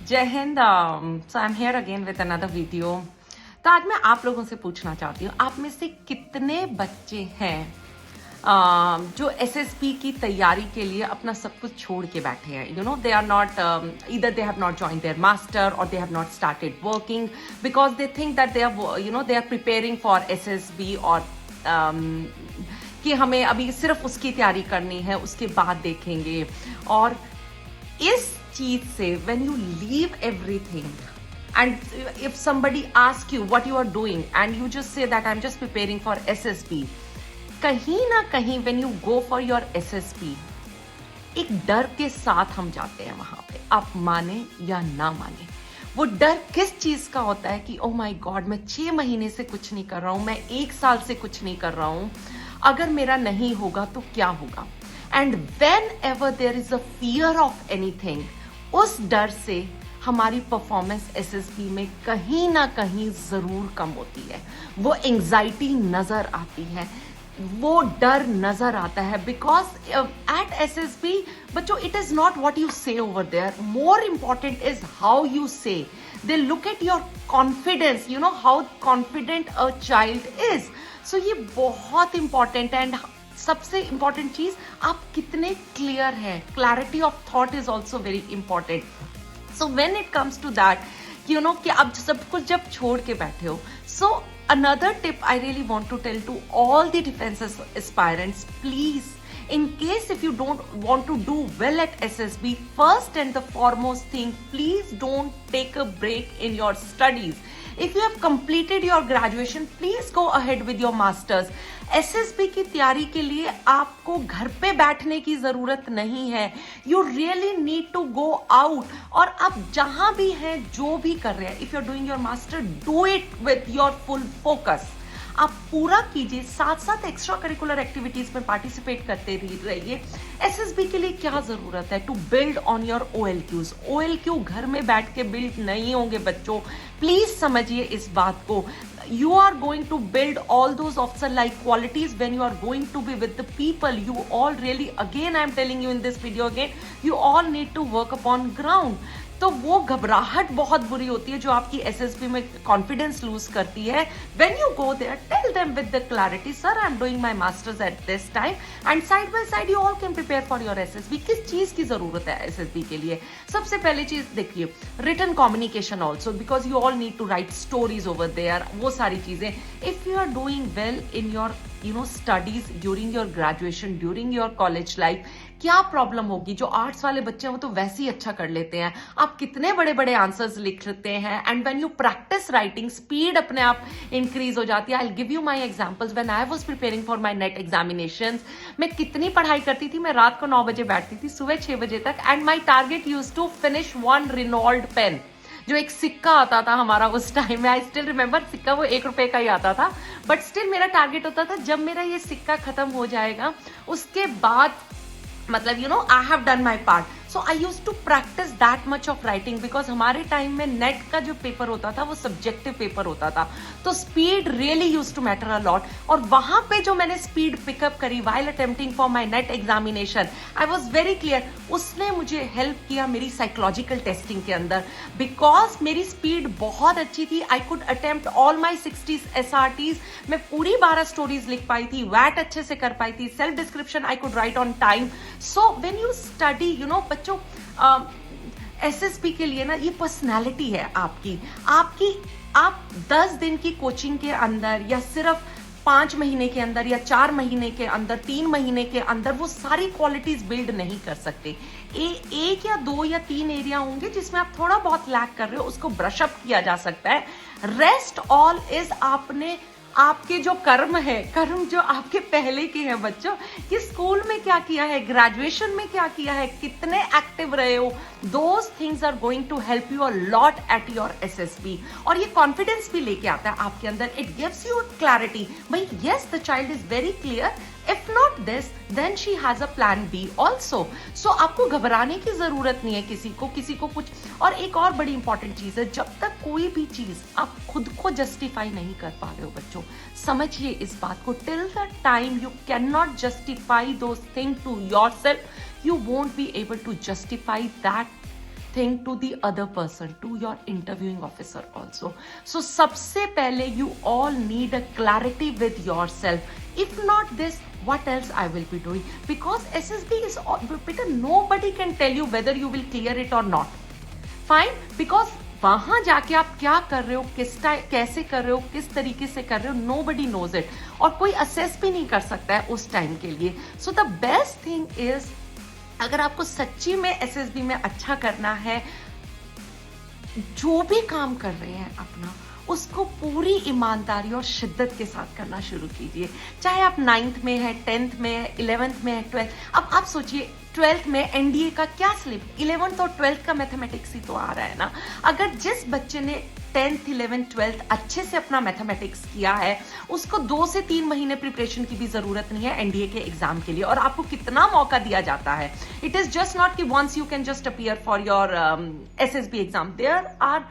जय हिंद। So I am here again with another video. तो आज मैं आप लोगों से पूछना चाहती हूँ, आप में से कितने बच्चे हैं जो एसएसबी की तैयारी के लिए अपना सब कुछ छोड़ के बैठे हैं? You know, they are not, either they have not join their master और they have not started working because they think that they are, you know, they are preparing for SSB और कि हमें अभी सिर्फ उसकी तैयारी करनी है, उसके बाद देखेंगे। और इस चीज से when you leave everything and if somebody asks you what you are doing and you just say that I'm just preparing for SSB, कहीं ना कहीं when you go for your SSB एक डर के साथ हम जाते हैं वहां पे, आप माने या ना माने। वो डर किस चीज का होता है कि ओ माय गॉड, मैं 6 महीने से कुछ नहीं कर रहा हूं, मैं 1 साल से कुछ नहीं कर रहा हूं, अगर मेरा नहीं होगा तो क्या होगा। And whenever there is a fear of anything, उस डर से हमारी परफॉर्मेंस एसएसबी में कहीं ना कहीं जरूर कम होती है। वो एंजाइटी नजर आती है, वो डर नजर आता है। बिकॉज एट एसएसबी बच्चों, it is not what you say over there, more important is how you say. They look at your confidence, you know how confident a child is. So ये बहुत इंपॉर्टेंट है। And सबसे important चीज, आप कितने clear है। Clarity of thought is also very important. So when it comes to that, you know, कि आप सब कुछ जब छोड़ के बैठे हो, सो another tip I really want to tell to all the defense aspirants, please, in case if you don't want to do well at SSB, first and the foremost thing, please don't take a break in your studies. If you have completed your graduation, please go ahead with your masters. SSB की तैयारी के लिए आपको घर पे बैठने की जरूरत नहीं है। You really need to go out. और आप जहां भी हैं, जो भी कर रहे हैं, if you're doing your master, do it with your full focus. आप पूरा कीजिए, साथ साथ एक्स्ट्रा करिकुलर एक्टिविटीज में पार्टिसिपेट करते रहिए। एसएसबी के लिए क्या जरूरत है? To build on your OLQs. OLQ घर में बैठ के बिल्ड नहीं होंगे बच्चों, प्लीज समझिए इस बात को। You are going to build all those officer like qualities when you are going to be with the people. You all really, again I am telling you in this video again, you all need to work upon ground. तो वो घबराहट बहुत बुरी होती है जो आपकी SSB में कॉन्फिडेंस लूज करती है। When you go there, tell them with the clarity, sir I am doing my masters at this time and side by side you all can prepare for your SSB. किस चीज की जरूरत है SSB के लिए? सबसे पहली चीज देखिए, written communication also, because you all need to write stories over there, वो सारी चीजें। If you are doing well in your studies during your graduation, during your college life, क्या प्रॉब्लम होगी? जो आर्ट्स वाले बच्चे हैं वो तो वैसे ही अच्छा कर लेते हैं, आप कितने बड़े बड़े आंसर्स लिख लेते हैं। And when you practice writing, speed अपने आप इंक्रीज हो जाती है। I will give you my examples. When I was preparing for my net examinations, मैं कितनी पढ़ाई करती थी। मैं रात को 9 बजे बैठती थी, सुबह 6 बजे तक, and my target use to finish 1 Reynolds pen, जो एक सिक्का आता था हमारा उस टाइम में। आई स्टिल रिमेंबर, सिक्का वो 1 रुपए का ही आता था, बट स्टिल मेरा टारगेट होता था जब मेरा ये सिक्का खत्म हो जाएगा उसके बाद, मतलब you know, I have done my part. So I use to practice that much of writing, because हमारे टाइम में नेट का जो पेपर होता था वो सब्जेक्टिव पेपर होता था, तो speed really use to matter a lot. और वहां पे जो मैंने स्पीड पिकअप करी while attempting for my NET examination, I was very clear. उसने मुझे हेल्प किया मेरी साइकोलॉजिकल टेस्टिंग के अंदर, बिकॉज मेरी स्पीड बहुत अच्छी थी। I could attempt all my 60 SRTs, मैं पूरी 12 स्टोरीज लिख पाई थी, वैट अच्छे से कर पाई थी, self description I could write on time. So when you study, you know बच्चों, एसएसबी के लिए ना ये पर्सनालिटी है आपकी। आप 10 दिन की कोचिंग के अंदर, या सिर्फ 5 महीने के अंदर, या 4 महीने के अंदर, 3 महीने के अंदर वो सारी क्वालिटीज बिल्ड नहीं कर सकते। एक या 2 या 3 एरिया होंगे जिसमें आप थोड़ा बहुत लैक कर रहे हो, उसको ब्रश अप किया जा सकता है। रेस्ट ऑल इज आपके जो कर्म है, कर्म जो आपके पहले के हैं बच्चों, कि स्कूल में क्या किया है, ग्रेजुएशन में क्या किया है, कितने एक्टिव रहे हो, those things are going to help you a lot at your SSB. और ये कॉन्फिडेंस भी लेके आता है आपके अंदर, इट गिव्स यू क्लैरिटी, भाई yes the child is very clear, if not this then she has a plan B also. So आपको घबराने की जरूरत नहीं है किसी को कुछ। और एक और बड़ी इंपॉर्टेंट चीज है, जब तक कोई भी चीज आप खुद को जस्टिफाई नहीं कर पा रहे हो बच्चों, समझिए इस बात को, till the time you can not justify those thing to yourself, you won't be able to justify that thing to the other person, to your interviewing officer also. So सबसे पहले you all need a clarity with yourself. If not this, what else I will be doing? Because SSB is, Peter, nobody can tell you whether you will clear it or not. Fine, because वहां जाके आप क्या कर रहे हो, कैसे कर रहे हो, किस तरीके से कर रहे हो, nobody knows it. और कोई assess भी नहीं कर सकता है उस टाइम के लिए. So the best thing is, अगर आपको सच्ची में SSB में अच्छा करना है, जो भी काम कर रहे हैं अपना, उसको पूरी ईमानदारी और शिद्दत के साथ करना शुरू कीजिए. चाहे आप 9th में है, 10th में है, 11th में है, 12th. अब आप सोचिए 12th में एनडीए का क्या सिलेबस, 11th और 12th का मैथमेटिक्स ही तो आ रहा है ना. अगर जिस बच्चे ने 10th, 11th, 12th अच्छे से अपना मैथमेटिक्स किया है, उसको 2 से 3 महीने प्रिपरेशन की भी जरूरत नहीं है एनडीए के एग्जाम के लिए. और आपको कितना मौका दिया जाता है. इट इज जस्ट नॉट कि once you can just appear for your SSB exam. There are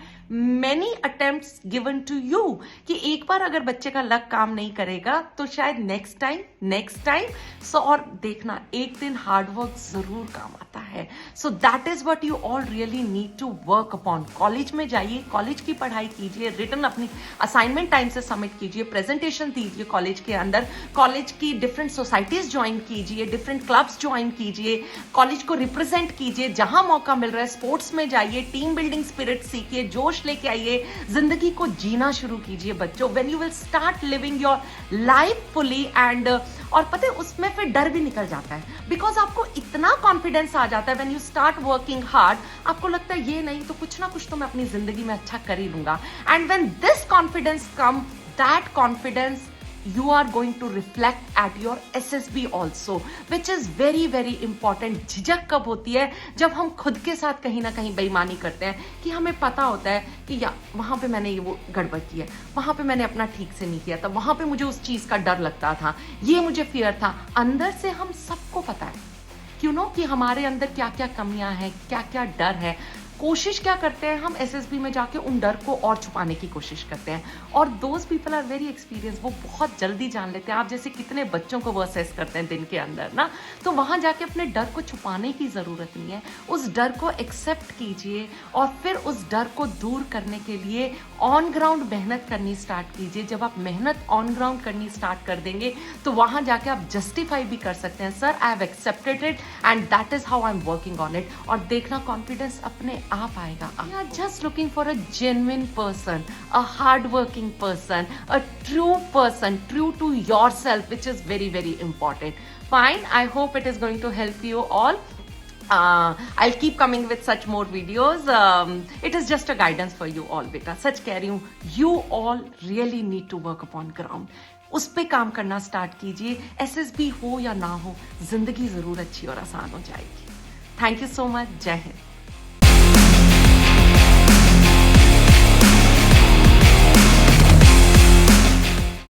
many attempts given to you कि एक बार अगर बच्चे का लक काम नहीं करेगा तो शायद नेक्स्ट टाइम. सो और देखना, एक दिन हार्ड वर्क जरूर काम आता है. So that is what you all really need to work upon. College में जाइए, कॉलेज की पढ़ाई कीजिए, रिटर्न अपनी असाइनमेंट टाइम से सबमिट कीजिए, प्रेजेंटेशन दीजिए कॉलेज के अंदर, कॉलेज की डिफरेंट सोसाइटीज ज्वाइन कीजिए, डिफरेंट क्लब्स ज्वाइन कीजिए, कॉलेज को रिप्रेजेंट कीजिए. जहां मौका मिल रहा है स्पोर्ट्स में जाइए, टीम बिल्डिंग स्पिरिट सीखिए, जोश लेके आइए, जिंदगी को जीना शुरू कीजिए बच्चों. When you will start living your life fully and, और पता है उसमें फिर डर भी निकल जाता है. बिकॉज आपको इतना कॉन्फिडेंस आ जाता है when you start working hard. आपको लगता है ये नहीं तो कुछ ना कुछ तो मैं अपनी जिंदगी में अच्छा कर ही लूंगा. And when this confidence come, that confidence you are going to reflect at your SSB also, which is very very important. झिझक कब होती है? जब हम खुद के साथ कहीं ना कहीं बेईमानी करते हैं कि हमें पता होता है कि या वहां पे मैंने ये वो गड़बड़ की है, वहां पे मैंने अपना ठीक से नहीं किया था, वहां पे मुझे उस चीज का डर लगता था, ये मुझे फियर था. अंदर से हम सबको पता है क्यों नो कि हमारे अंदर क्या क्या कमियां हैं, क्या क्या डर है. कोशिश क्या करते हैं हम एसएसबी में जाके उन डर को और छुपाने की कोशिश करते हैं. और those people are very experience, वो बहुत जल्दी जान लेते हैं. आप जैसे कितने बच्चों को वो असेस करते हैं दिन के अंदर ना, तो वहां जाके अपने डर को छुपाने की जरूरत नहीं है. उस डर को एक्सेप्ट कीजिए और फिर उस डर को दूर करने के लिए ऑन ग्राउंड मेहनत करनी स्टार्ट कीजिए. जब आप मेहनत ऑन ग्राउंड करनी स्टार्ट कर देंगे तो वहां जाके आप जस्टिफाई भी कर सकते हैं, sir I have accepted it and that is how I am working on it. और देखना कॉन्फिडेंस अपने आप आएगा. You are just looking for a genuine person, a hard-working person, a true person, true to yourself, which is very, very important. Fine. I hope it is going to help you all. I'll keep coming with such more videos. It is just a guidance for you all, beta. सच कह रही हूँ, you all really need to work upon ground. उस पे काम करना start कीजिए. SSB हो या ना हो, जिंदगी जरूर अच्छी और आसान हो जाएगी. Thank you so much. जय हिंद.